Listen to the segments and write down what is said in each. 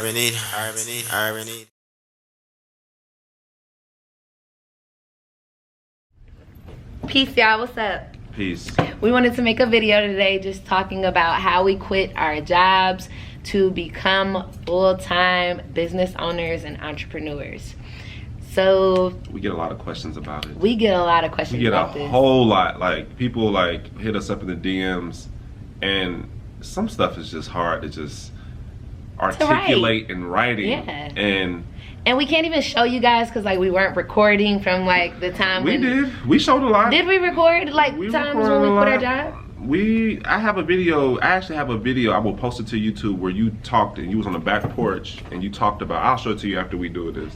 already. Peace, y'all. What's up? Peace. We wanted to make a video today just talking about how we quit our jobs to become full-time business owners and entrepreneurs. So we get a lot of questions about it. We get a lot of questions about this. We get a whole lot. Like, people like hit us up in the DMs, and some stuff is just hard to just articulate in writing. Yeah. And we can't even show you guys because like we weren't recording from like the time we did. We showed a lot. Did we record like times when we quit our job? I have a video. I actually have a video. I will post it to YouTube where you talked and you was on the back porch and you talked about. I'll show it to you after we do this.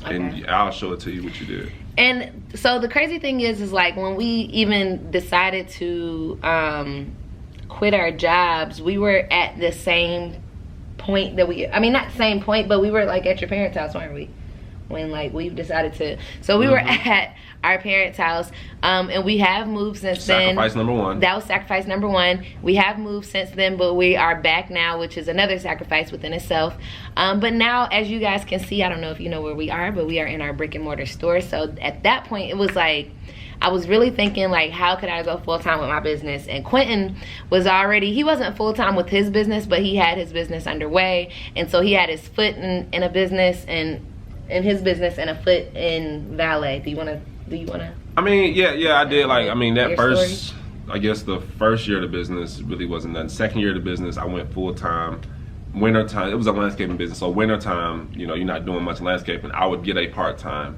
Okay. And I'll show it to you what you did. And so the crazy thing is like when we even decided to quit our jobs, we were at the same point that not same point, but we were like at your parents' house, weren't we? When like we decided to, so we were at our parents' house, and we have moved since then. Sacrifice number one. That was sacrifice number one. We have moved since then, but we are back now, which is another sacrifice within itself. But now, as you guys can see, I don't know if you know where we are, but we are in our brick and mortar store. So at that point, it was like, I was really thinking like, how could I go full-time with my business? And Quentin was already, he wasn't full-time with his business, but he had his business underway. And so he had his foot in a business and in his business and a foot in valet. Do you wanna? I mean, yeah, I did. Like, I mean, that first, story? I guess the first year of the business really wasn't done. Second year of the business, I went full-time. Winter time, it was a landscaping business. So winter time, you know, you're not doing much landscaping. I would get a part-time.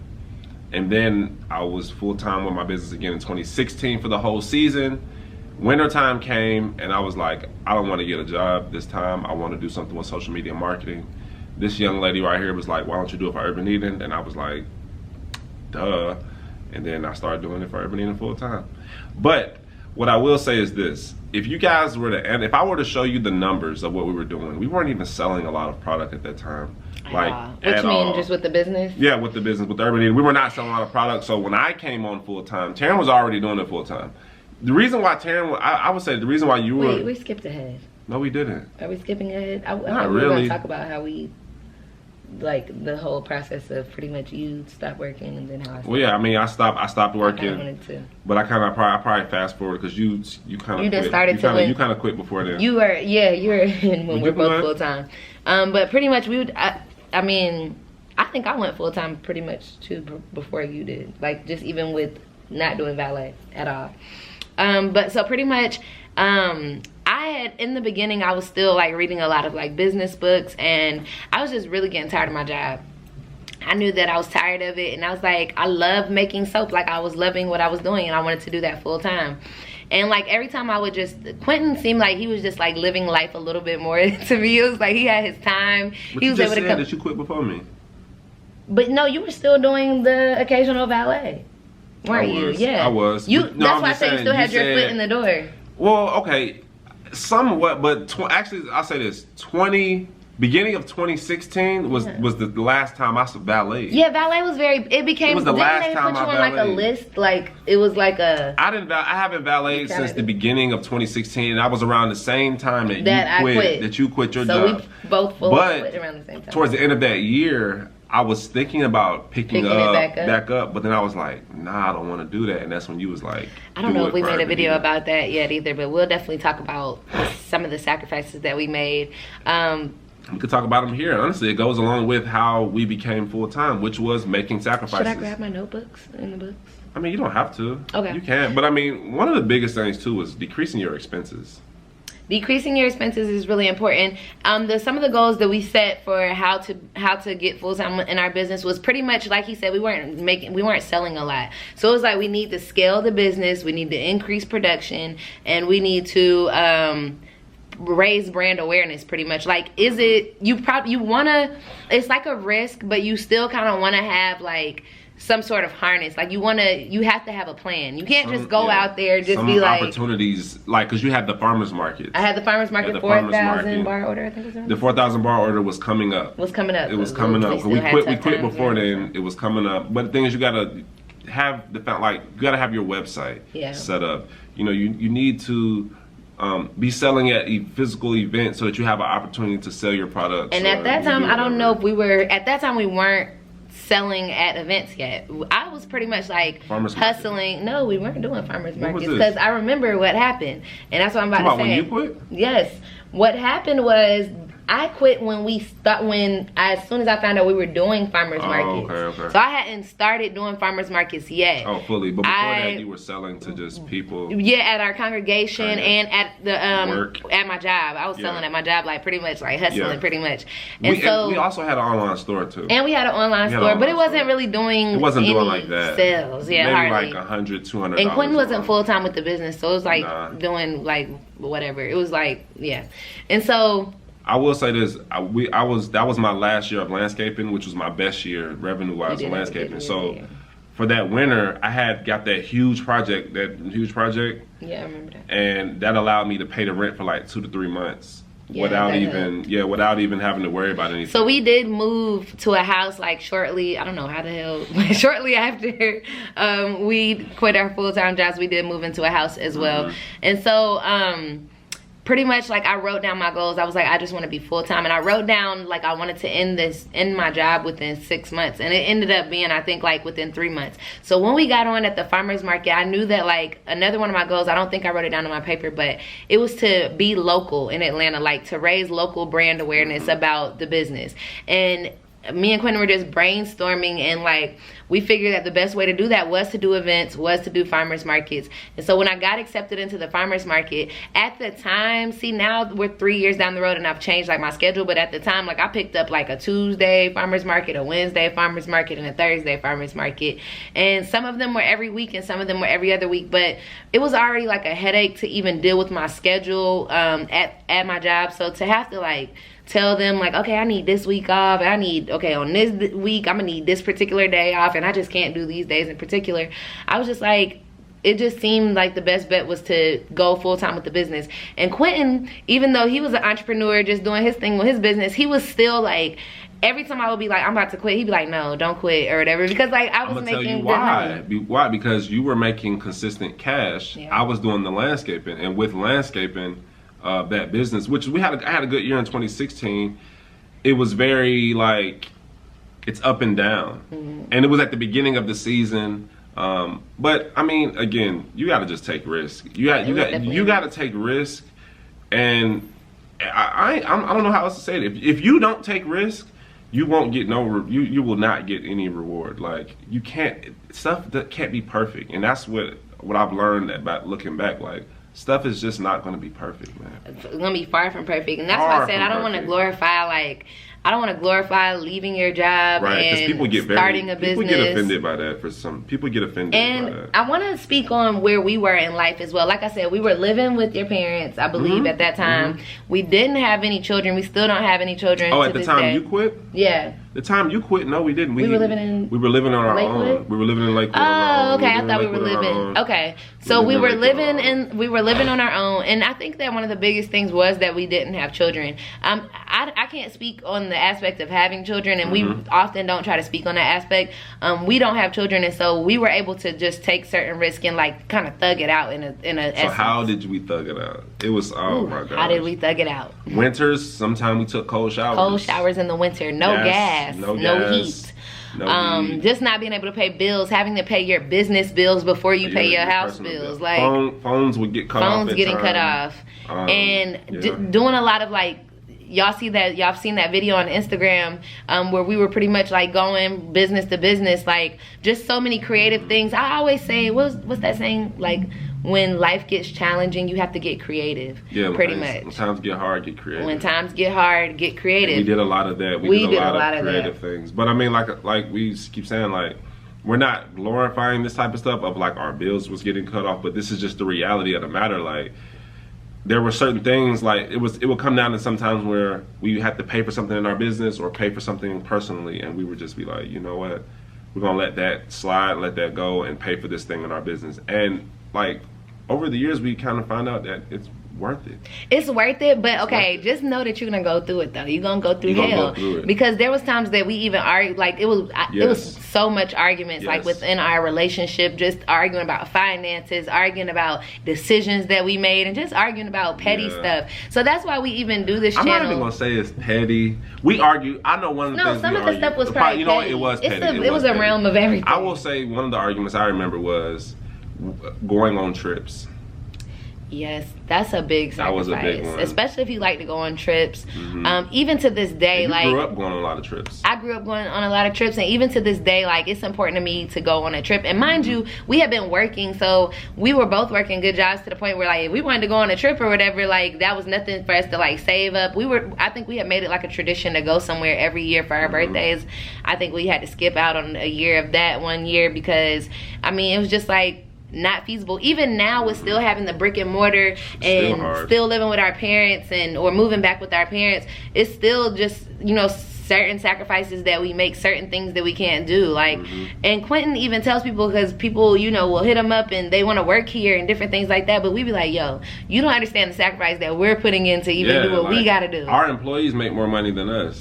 And then I was full-time with my business again in 2016 for the whole season. Winter time came and I was like, I don't want to get a job this time. I want to do something with social media marketing. This young lady right here was like, why don't you do it for Urban Eden? And I was like, duh. And then I started doing it for Urban Eden full-time. But what I will say is this. If you guys were to, and if I were to show you the numbers of what we were doing, we weren't even selling a lot of product at that time. Like, what you mean, just with the business? Yeah, with the business, with the Urban Eden. We were not selling a lot of product. So when I came on full-time, Taryn was already doing it full-time. The reason why Taryn, I would say the reason why you were. Wait, we skipped ahead. No, we didn't. Are we skipping ahead? Not we really. were going to talk about how we, like the whole process of pretty much you stopped working and then how I stopped. Well, yeah, I mean, I stopped working. I wanted to. But I probably fast forward because you kind of just started to. You kind of quit before then. You were in when we're both full time. But pretty much we would. I mean, I think I went full time pretty much too before you did. Like just even with not doing valet at all. But so pretty much, I had, in the beginning, I was still like reading a lot of like business books and I was just really getting tired of my job. I knew that I was tired of it and I was like, I love making soap. Like I was loving what I was doing and I wanted to do that full time. And like every time I would just, Quentin seemed like he was just like living life a little bit more to me. It was like he had his time. But he was able to come. That you quit before me. But no, you were still doing the occasional valet. Weren't you? Yeah. I was. That's why I said you still had your foot in the door. Well, okay. Somewhat, but actually, I'll say this: beginning of 2016 was the last time I saw valet. Yeah, valet was very. It became. It was the last time I put you on like a list, like it was like a. I haven't valeted since the beginning of 2016, and I was around the same time that you quit your job. So we both quit around the same time. Towards the end of that year, I was thinking about picking it back up, but then I was like, nah, I don't want to do that. And that's when you was like, I don't know if we made a video about that yet either, but we'll definitely talk about some of the sacrifices that we made. We could talk about them here. Honestly, it goes along with how we became full-time, which was making sacrifices. Should I grab my notebooks and the books? I mean, you don't have to. Okay. You can. But I mean, one of the biggest things too was decreasing your expenses. Decreasing your expenses is really important. Some of the goals that we set for how to get full time in our business was pretty much like he said. We weren't selling a lot, so it was like we need to scale the business, we need to increase production, and we need to raise brand awareness. Pretty much like you wanna. It's like a risk, but you still kind of want to have like some sort of harness. Like you have to have a plan. You can't just go out there just be like opportunities, like because you had the farmers market. I had the farmers market 4,000 bar order. I think it was the 4,000 bar order was coming up. It was coming up. We quit before then. It was coming up. But the thing is, you gotta have you gotta have your website set up. You know, you need to be selling at physical events so that you have an opportunity to sell your products. And at that time, I don't know if we were, at that time we weren't selling at events yet. I was pretty much like farmers hustling. Market. No, we weren't doing farmers markets because I remember what happened. And that's what I'm about to say. When you quit? Yes. What happened was I quit when as soon as I found out we were doing farmers markets. Okay. So I hadn't started doing farmers markets yet. Oh, fully. But before that, you were selling to just people. Yeah, at our congregation and at the work. At my job. I was selling at my job, like pretty much like hustling, pretty much. And we also had an online store too. And we had an online store, but it wasn't really doing. It wasn't doing like that. Sales, yeah, maybe hardly. Like $100, $200. And Quentin wasn't full time with the business, so it was like doing like whatever. It was like and so. I will say this: that was my last year of landscaping, which was my best year revenue-wise in landscaping. So, for that winter, I had got that huge project. Yeah, I remember that. And that allowed me to pay the rent for like 2 to 3 months without even having to worry about anything. So we did move to a house like shortly. I don't know how the hell. Shortly after we quit our full-time jobs, we did move into a house as well. And so. Pretty much like I wrote down my goals. I was like, I just want to be full-time, and I wrote down like I wanted to end my job within 6 months, and it ended up being I think like within 3 months. So when we got on at the farmers market, I knew that like another one of my goals, I don't think I wrote it down on my paper, but it was to be local in Atlanta, like to raise local brand awareness about the business. And me and Quentin were just brainstorming, and like we figured that the best way to do that was to do events, was to do farmers markets. And so when I got accepted into the farmers market, at the time, see now we're 3 years down the road and I've changed like my schedule, but at the time like I picked up like a Tuesday farmers market, a Wednesday farmers market, and a Thursday farmers market. And some of them were every week and some of them were every other week, but it was already like a headache to even deal with my schedule at my job. So to have to like tell them like, okay, I need this week off, and I need, okay, on this week I'm gonna need this particular day off, and I just can't do these days in particular. I was just like, it just seemed like the best bet was to go full-time with the business. And Quentin, even though he was an entrepreneur just doing his thing with his business, he was still like, every time I would be like, I'm about to quit, he'd be like, no, don't quit or whatever, because like I was making good money. Why? Because you were making consistent cash. I was doing the landscaping, and with landscaping, that business, which I had a good year in 2016. It was very like, it's up and down, and it was at the beginning of the season. But I mean, again, you got to just take risk. You got to take risk, and I don't know how else to say it. If you don't take risk, you won't get you will not get any reward. Like stuff that can't be perfect, and that's what I've learned about looking back. Like, stuff is just not going to be perfect, man. It's going to be far from perfect. And that's why I said I don't want to glorify, like, I don't want to glorify leaving your job and people get starting a business. People get offended by that. People get offended by that. And I want to speak on where we were in life as well. Like I said, we were living with your parents, I believe, at that time. We didn't have any children. We still don't have any children. Oh, at the time you quit? Yeah. The time you quit? No, we didn't. We were living on our Lakewood? own. We were living in Lakewood. Oh, okay. I thought we were living. Okay. So we were living on our own, and I think that one of the biggest things was that we didn't have children. I can't speak on the aspect of having children, and we often don't try to speak on that aspect. We don't have children, and so we were able to just take certain risk and like kind of thug it out in a. So essence. How did we thug it out? It was my god. How did we thug it out? Winters. Sometimes we took cold showers. Cold showers in the winter. No gas. No heat. Just not being able to pay bills, having to pay your business bills before you pay your house bills. Like phones would get cut off. Phones getting cut off, and doing a lot of like. Y'all seen that video on Instagram where we were pretty much like going business to business, like just so many creative things. I always say, what's that saying? Like, when life gets challenging, you have to get creative. Yeah, pretty much. When times get hard, get creative. When times get hard, get creative. And we did a lot of that. We did a lot of creative things. But I mean, like we keep saying, like, we're not glorifying this type of stuff of like our bills was getting cut off, but this is just the reality of the matter. Like, there were certain things, like it would come down to sometimes where we had to pay for something in our business or pay for something personally, and we would just be like, you know what, we're gonna let that slide, let that go, and pay for this thing in our business. And like over the years, we kind of found out that it's worth it. It's worth it, but okay, just know that you're gonna go through it though. You're gonna go through hell. Because there was times that we even argued, like it was so much arguments, like within our relationship, just arguing about finances, arguing about decisions that we made, and just arguing about petty stuff. So that's why we even do this channel. I'm not even gonna say it's petty. We argue. I know one of the things some of the stuff was probably you know petty. It was petty. It was a realm of everything. I will say one of the arguments I remember was going on trips. Yes, that's a big sacrifice. That was a big one. Especially if you like to go on trips. Even to this day, and you grew up going on a lot of trips. I grew up going on a lot of trips, and even to this day, like, it's important to me to go on a trip. And mind you, we have been working, so we were both working good jobs to the point where, like, if we wanted to go on a trip or whatever, like, that was nothing for us to, like, save up. I think we had made it like a tradition to go somewhere every year for our birthdays. I think we had to skip out on a year of that one year because, I mean, it was just like not feasible. Even now with still having the brick and mortar and still living with our parents or moving back with our parents, it's still just, you know, certain sacrifices that we make, certain things that we can't do. Like, and Quentin even tells people, because people, you know, will hit him up and they want to work here and different things like that, but we be like, yo, you don't understand the sacrifice that we're putting in to even do what we gotta do. Our employees make more money than us.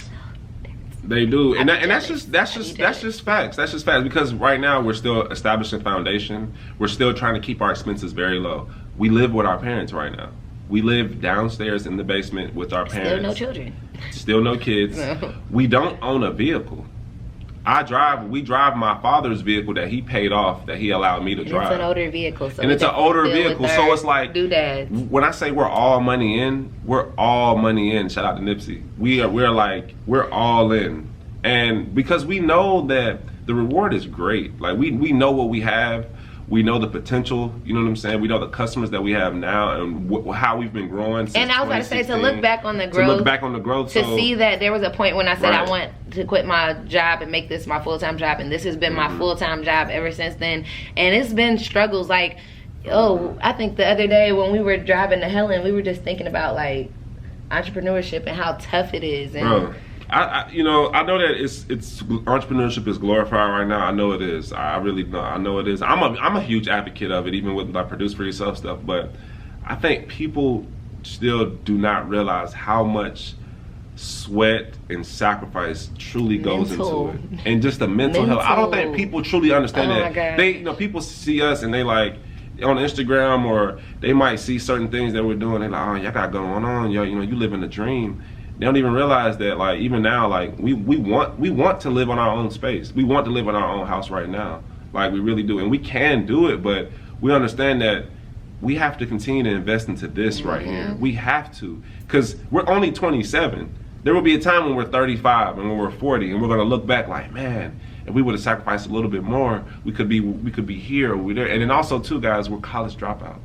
They do, and that's just facts. That's just facts because right now we're still establishing foundation. We're still trying to keep our expenses very low. We live with our parents right now. We live downstairs in the basement with our parents. Still no children. Still no kids. No. We don't own a vehicle. We drive my father's vehicle that he paid off, that he allowed me to drive. It's an older vehicle. So and it's an older vehicle, so it's like, when I say we're all money in, we're all money in. Shout out to Nipsey. We're all in. And because we know that the reward is great. Like, we know what we have. We know the potential, you know what I'm saying? We know the customers that we have now and how we've been growing since And I was about to say, to look back on the growth. To see that there was a point when I said I want to quit my job and make this my full-time job. And this has been my full-time job ever since then. And it's been struggles. Like, I think the other day when we were driving to Helen, we were just thinking about, like, entrepreneurship and how tough it is. And I know that it's entrepreneurship is glorified right now. I know it is. I really know. I know it is. I'm a huge advocate of it, even with like produce for yourself stuff. But I think people still do not realize how much sweat and sacrifice truly goes into it, and just the mental health. I don't think people truly understand that. They, people see us and they like on Instagram, or they might see certain things that we're doing. They're like, oh, y'all got going on. You live in a dream. They don't even realize that, like, even now, like, we want to live on our own space. We want to live in our own house right now. Like, we really do. And we can do it, but we understand that we have to continue to invest into this right here. We have to, because we're only 27. There will be a time when we're 35 and when we're 40, and we're gonna look back like, man, if we would have sacrificed a little bit more, we could be here or we're there. And then also too, guys, we're college dropouts.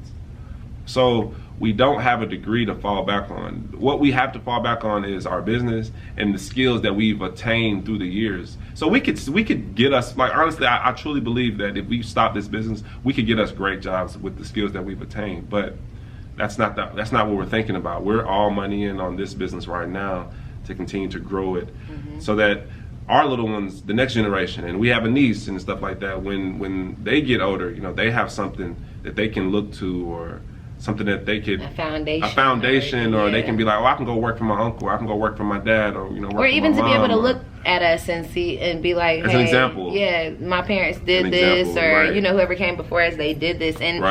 So we don't have a degree to fall back on. What we have to fall back on is our business and the skills that we've attained through the years. So we could get us, like, honestly, I truly believe that if we stop this business, we could get us great jobs with the skills that we've attained. But that's not what we're thinking about. We're all money in on this business right now to continue to grow it, so that our little ones, the next generation, and we have a niece and stuff like that, when they get older, they have something that they can look to, or something that they could, a foundation, or they can be like, oh, I can go work for my uncle, or I can go work for my dad, or work or even for my to be able to mom, look at us and see and be like, as hey, an example, my parents did this, or whoever came before us, they did this. And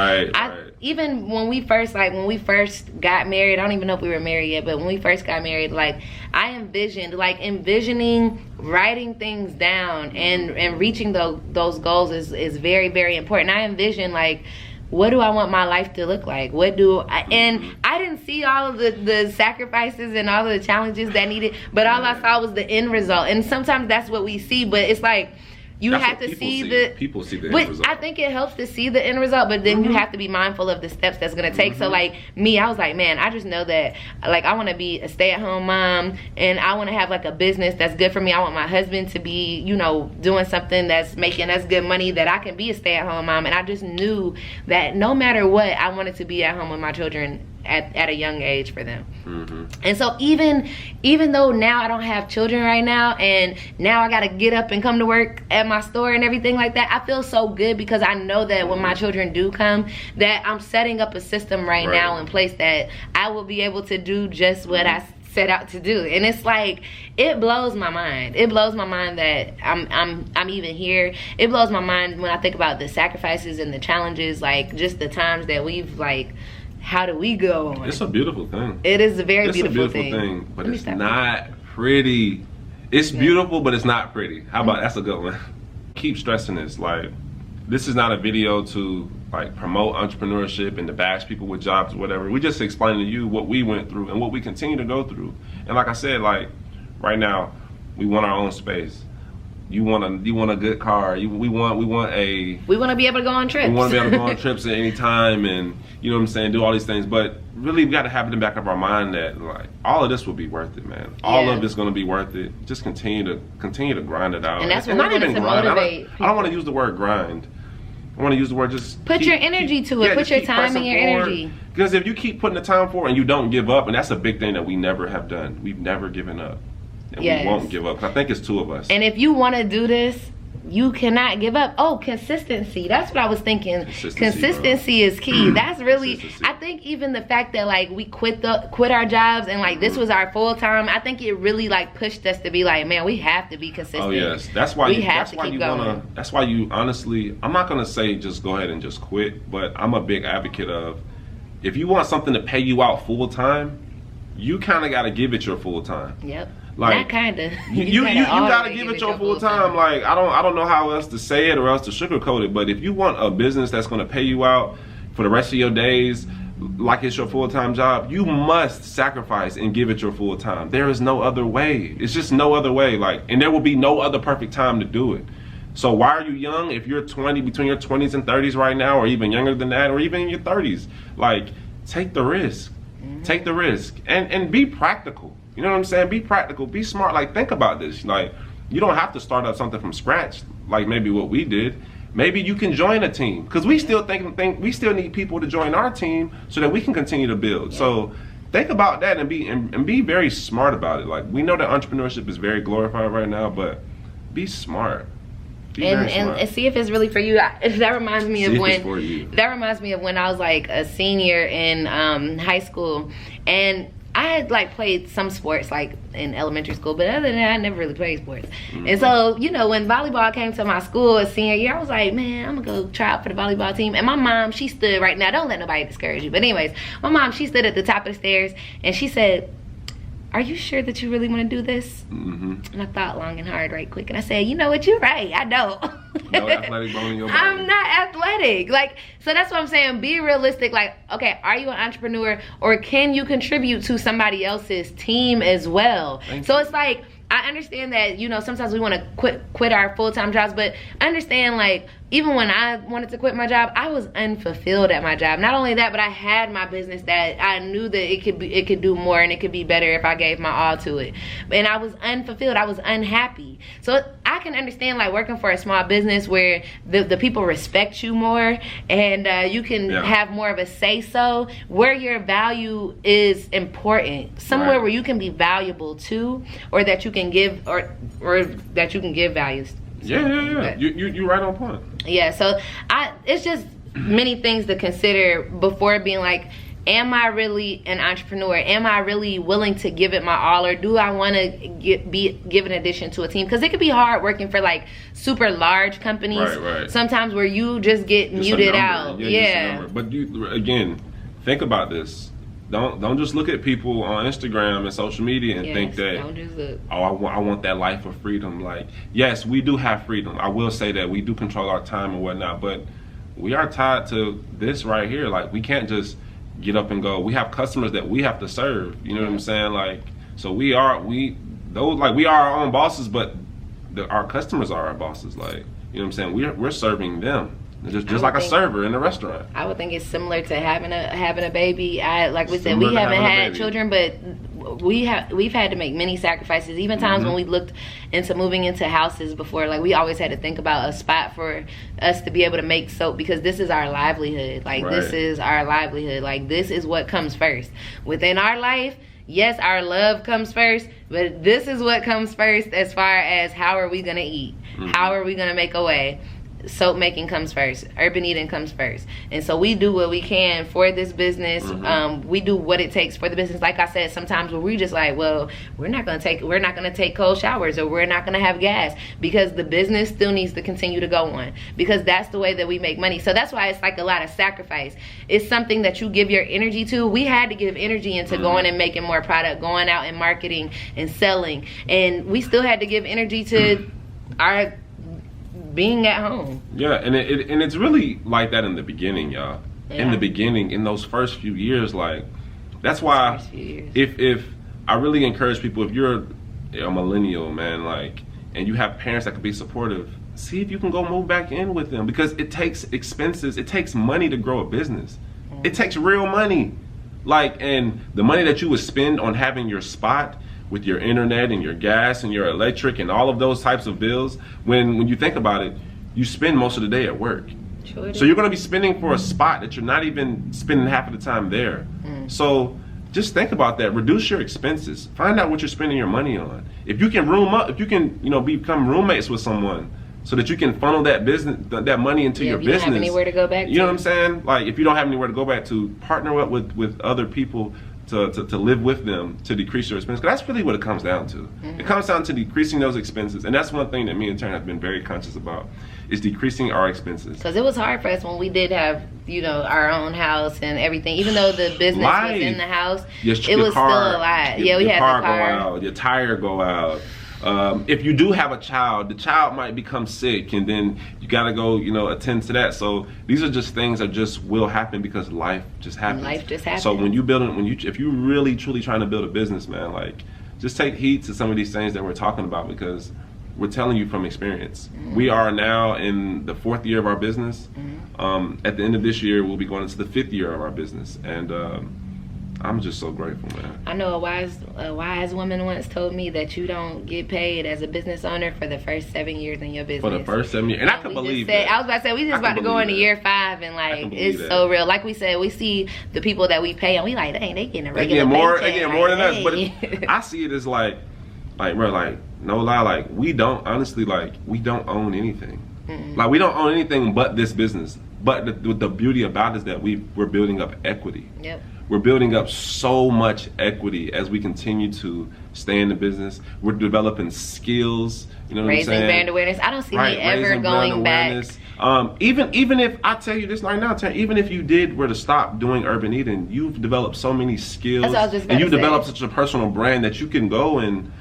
even when we first got married, I don't even know if we were married yet, but when we first got married, like, I envisioning writing things down and reaching those goals is very, very important. I envision, like, what do I want my life to look like? And I didn't see all of the sacrifices and all of the challenges that needed, but all I saw was the end result. And sometimes that's what we see, but it's like, people see the end result. I think it helps to see the end result, but then you have to be mindful of the steps that's gonna take. So like me, I was like, man, I just know that, like, I want to be a stay-at-home mom, and I want to have like a business that's good for me. I want my husband to be, doing something that's making us good money, that I can be a stay-at-home mom. And I just knew that no matter what, I wanted to be at home with my children at a young age for them. Mm-hmm. And so even though now I don't have children right now, and now I gotta get up and come to work at my store and everything like that, I feel so good because I know that when my children do come, that I'm setting up a system right now in place that I will be able to do just what I set out to do. And it's like, it blows my mind. It blows my mind that I'm even here. It blows my mind when I think about the sacrifices and the challenges, like just the times that we've like, how do we go on? It's a beautiful thing. It is a very it's beautiful a beautiful thing, but it's stop. not pretty. It's beautiful, but it's not pretty. How about that's a good one? Keep stressing this. Like, this is not a video to like promote entrepreneurship and to bash people with jobs or whatever. We just explaining to you what we went through and what we continue to go through. And like I said, like right now, we want our own space. You want a good car. We want to be able to go on trips. We want to be able to go on trips at any time, and you know what I'm saying, do all these things. But really, we got to have it in the back of our mind that like all of this will be worth it, man. All of it's going to be worth it. Just continue to grind it out. And that's what we want to motivate. I don't want to use the word grind. I want to use the word just put your energy to it. Put your time and your energy. Because if you keep putting the time for it and you don't give up, and that's a big thing that we never have done. We've never given up. And we won't give up. I think it's two of us. And if you want to do this, you cannot give up. Oh, consistency. That's what I was thinking. Consistency is key. That's really, I think even the fact that like we quit our jobs and like this was our full time, I think it really like pushed us to be like, man, we have to be consistent. Oh yes, that's why you honestly, I'm not gonna say just go ahead and just quit, but I'm a big advocate of, if you want something to pay you out full time, you kind of got to give it your full time. Yep. Like, not kind of. You gotta give it your full time. Like I don't know how else to say it or else to sugarcoat it. But if you want a business that's gonna pay you out for the rest of your days, like it's your full time job, you must sacrifice and give it your full time. There is no other way. It's just no other way. Like, and there will be no other perfect time to do it. So why are you young? If you're 20, between your 20s and 30s right now, or even younger than that, or even in your 30s, like take the risk. Take the risk and be practical. You know what I'm saying? Be practical, be smart. Like, think about this. Like, you don't have to start up something from scratch like maybe what we did. Maybe you can join a team, because we still think we still need people to join our team so that we can continue to build. Yeah. So think about that and be very smart about it. Like, we know that entrepreneurship is very glorified right now, but be smart. And see if it's really for you. That reminds me of when I was like a senior in high school, and I had like played some sports like in elementary school, but other than that, I never really played sports. And so, you know, when volleyball came to my school as senior year, I was like, man, I'm gonna go try out for the volleyball team. And my mom, she stood right now. Don't let nobody discourage you. But anyways, my mom, she stood at the top of the stairs and she said, are you sure that you really want to do this? And I thought long and hard right quick. And I said, you know what, you're right. I don't. No athletic bone in your body. I'm not athletic. Like, so that's what I'm saying. Be realistic. Like, okay, are you an entrepreneur, or can you contribute to somebody else's team as well? So it's like, I understand that, you know, sometimes we want to quit our full-time jobs, but I understand, like, even when I wanted to quit my job, I was unfulfilled at my job. Not only that, but I had my business that I knew that it could do more and it could be better if I gave my all to it. And I was unfulfilled. I was unhappy. So I can understand, like, working for a small business where the people respect you more and you can have more of a say-so, where your value is important. Somewhere where you can be valuable too, or that you can give, or that you can give values. Yeah. You're right on point. Yeah, so it's just many things to consider before being like, am I really an entrepreneur? Am I really willing to give it my all, or do I want to give an addition to a team? Because it could be hard working for like super large companies. Right. Sometimes where you just get muted out. Yeah. But again, think about this. Don't just look at people on Instagram and social media and think that, I want that life of freedom. Like, yes, we do have freedom. I will say that we do control our time and whatnot, but we are tied to this right here. Like, we can't just get up and go. We have customers that we have to serve. You know what I'm saying? Like, so we are our own bosses, but our customers are our bosses. Like, you know what I'm saying? We're serving them. Just like a server in a restaurant. I would think it's similar to having a baby. Like we said, we haven't had children, but we've had to make many sacrifices. Even times when we looked into moving into houses before, like we always had to think about a spot for us to be able to make soap, because this is our livelihood. Like this is our livelihood. Like this is what comes first within our life. Yes, our love comes first, but this is what comes first as far as how are we gonna eat? How are we gonna make a way? Soap making comes first. Urban Eden comes first. And so we do what we can for this business. We do what it takes for the business. Like I said, sometimes we're just like, well, we're not gonna take cold showers, or we're not gonna have gas, because the business still needs to continue to go on, because that's the way that we make money. So that's why it's like a lot of sacrifice. It's something that you give your energy to. We had to give energy into going and making more product, going out and marketing and selling, and we still had to give energy to our being at home. Yeah, and it's really like that in the beginning, y'all. In the beginning, in those first few years, like that's why if I really encourage people, if you're a millennial, man, like, and you have parents that can be supportive, see if you can go move back in with them, because it takes expenses, it takes money to grow a business. It takes real money. Like, and the money that you would spend on having your spot with your internet and your gas and your electric and all of those types of bills, when you think about it, you spend most of the day at work. So you're going to be spending for a spot that you're not even spending half of the time there. So just think about that. Reduce your expenses. Find out what you're spending your money on. If you can become roommates with someone, so that you can funnel that business, that money into your business. You don't have anywhere to go back to. You know what I'm saying? Like, if you don't have anywhere to go back to, partner up with other people to live with them, to decrease your expenses. Because that's really what it comes down to. It comes down to decreasing those expenses. And that's one thing that me and Taryn have been very conscious about, is decreasing our expenses. Because it was hard for us when we did have, our own house and everything. Even though the business was in the house, it was still a lot. We had the car go out, your tire go out. If you do have a child, the child might become sick, and then you gotta go, attend to that. So these are just things that just will happen because life just happens. Life just happens. So if you really truly trying to build a business, man, like, just take heed to some of these things that we're talking about, because we're telling you from experience. We are now in the 4th year of our business. At the end of this year, we'll be going into the 5th year of our business, and I'm just so grateful, man. I know a wise woman once told me that you don't get paid as a business owner for the first 7 years in your business. For the first 7 years, and I can believe that. I was about to say, we just about to go into year 5, and like, it's so real. Like we said, we see the people that we pay, and we like, dang, they getting a regular paycheck. They get more than us. But I see it as like, bro, like, no lie, like, we don't own anything. Like, we don't own anything but this business. But the beauty about it is that we're building up equity. We're building up so much equity as we continue to stay in the business. We're developing skills. You know what I'm saying? Raising brand awareness. I don't see me ever going back. Even if I tell you this right now, even if you were to stop doing Urban Eden, you've developed so many skills, and you've developed such a personal brand that you can go and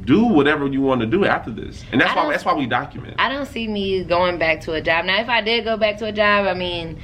do whatever you want to do after this. And that's why we document. I don't see me going back to a job. Now, if I did go back to a job, I mean,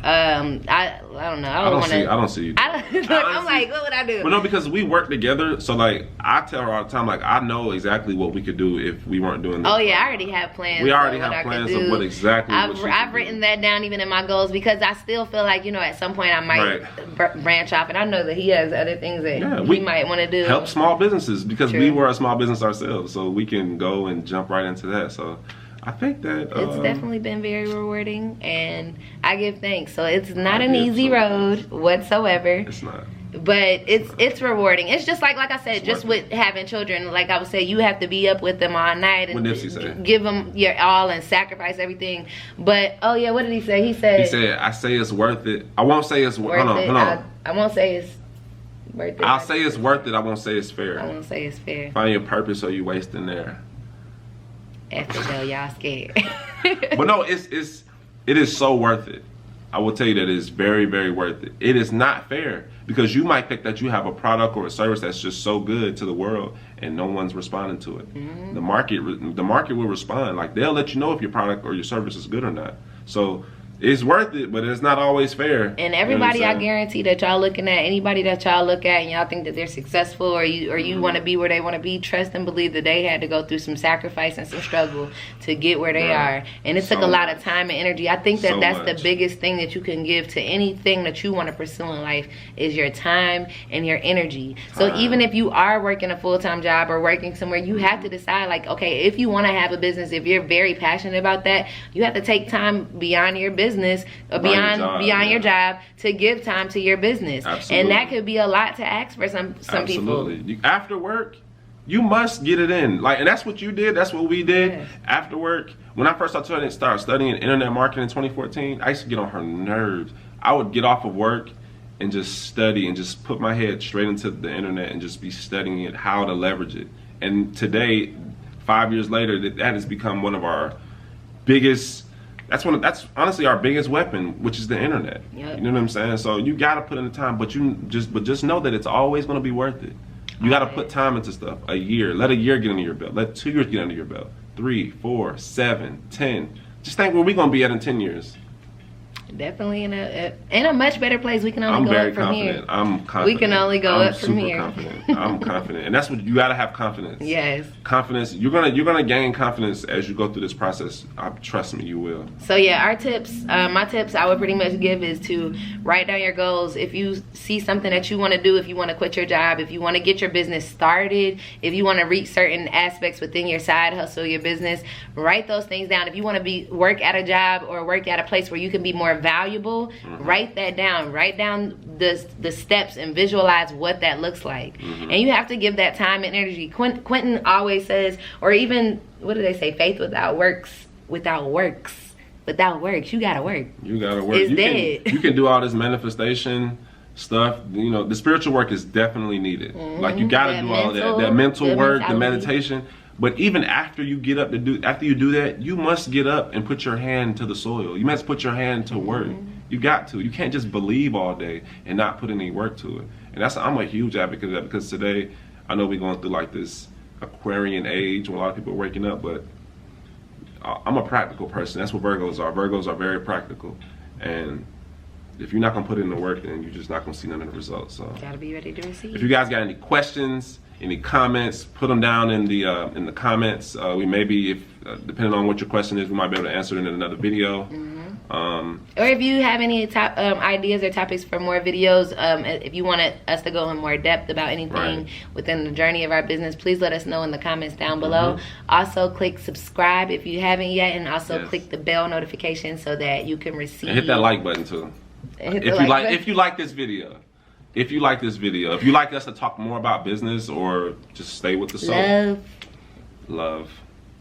I don't know. I don't see you. I'm like, what would I do? Well, no, because we work together. So, like, I tell her all the time, like, I know exactly what we could do if we weren't doing this. Oh yeah, I already have plans. We already have plans of what exactly. I've written that down even in my goals, because I still feel like, at some point I might branch off, and I know that he has other things that he might want to do. Help small businesses, because we were a small business ourselves, so we can go and jump right into that. So I think that it's definitely been very rewarding, and I give thanks. So it's not an easy road whatsoever. It's not. But it's rewarding. It's just like I said, just with having children, like I would say, you have to be up with them all night and give them your all and sacrifice everything. But what did he say? He said, I say it's worth it. I won't say it's worth it. Hold on. I won't say it's worth it. I'll say it's worth it. I won't say it's fair. I won't say it's fair. Find your purpose, or you wasting there. After though, y'all scared. But no, it is so worth it. I will tell you that it is very, very worth it. It is not fair, because you might think that you have a product or a service that's just so good to the world, and no one's responding to it. The market will respond. Like, they'll let you know if your product or your service is good or not. So it's worth it, but it's not always fair. And everybody, I guarantee that y'all looking at, anybody that y'all look at and y'all think that they're successful, or you want to be where they want to be, trust and believe that they had to go through some sacrifice and some struggle to get where they are. And it took a lot of time and energy. I think that that's the biggest thing that you can give to anything that you want to pursue in life is your time and your energy. So even if you are working a full-time job or working somewhere, you have to decide, like, okay, if you want to have a business, if you're very passionate about that, you have to take time beyond your business or beyond your job to give time to your business. Absolutely. And that could be a lot to ask for some people. After work, you must get it in. Like, and that's what you did. That's what we did. Yes. After work, when I first started studying internet marketing in 2014, I used to get on her nerves. I would get off of work and just study and just put my head straight into the internet and just be studying it, how to leverage it. And today, 5 years later, that has become one of our biggest. That's honestly our biggest weapon, which is the internet. Yep. You know what I'm saying? So you gotta put in the time, but just know that it's always gonna be worth it. You gotta put time into stuff. A year, let a year get under your belt. Let 2 years get under your belt. 3, 4, 7, 10. Just think where we gonna be at in 10 years. Definitely in a much better place. We can only go up from here. I'm confident. We can only go up from here. I'm confident, and that's what you gotta have, confidence. Yes. Confidence. You're gonna gain confidence as you go through this process. Trust me, you will. So yeah, our tips, my tips I would pretty much give is to write down your goals. If you see something that you want to do, if you want to quit your job, if you want to get your business started, if you want to reach certain aspects within your side hustle, your business, write those things down. If you want to work at a job or work at a place where you can be more valuable, write that down. Write down the steps and visualize what that looks like. And you have to give that time and energy. Quentin always says, or even, what do they say, faith without works, you gotta work. You gotta work. It's dead. You can do all this manifestation stuff. You know, the spiritual work is definitely needed. Like, you gotta do all of that mental work, the meditation. But even after you get up after you do that, you must get up and put your hand to the soil. You must put your hand to work. You got to. You can't just believe all day and not put any work to it. And I'm a huge advocate of that, because today, I know we're going through like this Aquarian age when a lot of people are waking up, but I'm a practical person. That's what Virgos are. Virgos are very practical. And if you're not gonna put in the work, then you're just not gonna see none of the results. So gotta be ready to receive. If you guys got any questions, any comments, put them down in the comments. We maybe, if depending on what your question is, we might be able to answer it in another video. Or if you have any ideas or topics for more videos, if you want us to go in more depth about anything within the journey of our business, please let us know in the comments down below. Also, click subscribe if you haven't yet, and also click the bell notification so that you can receive. And hit that like button too. If you like this video. If you like us to talk more about business, or just stay with the soul. Love.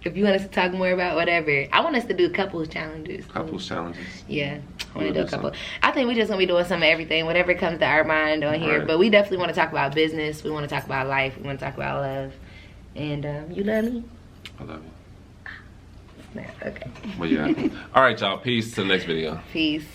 If you want us to talk more about whatever. I want us to do couples challenges. Yeah. I want to do a couple. I think we're just going to be doing some of everything, whatever comes to our mind on here. But we definitely want to talk about business. We want to talk about life. We want to talk about love. And you love me? I love you. Okay. Well, yeah. All right, y'all. Peace. Till the next video. Peace.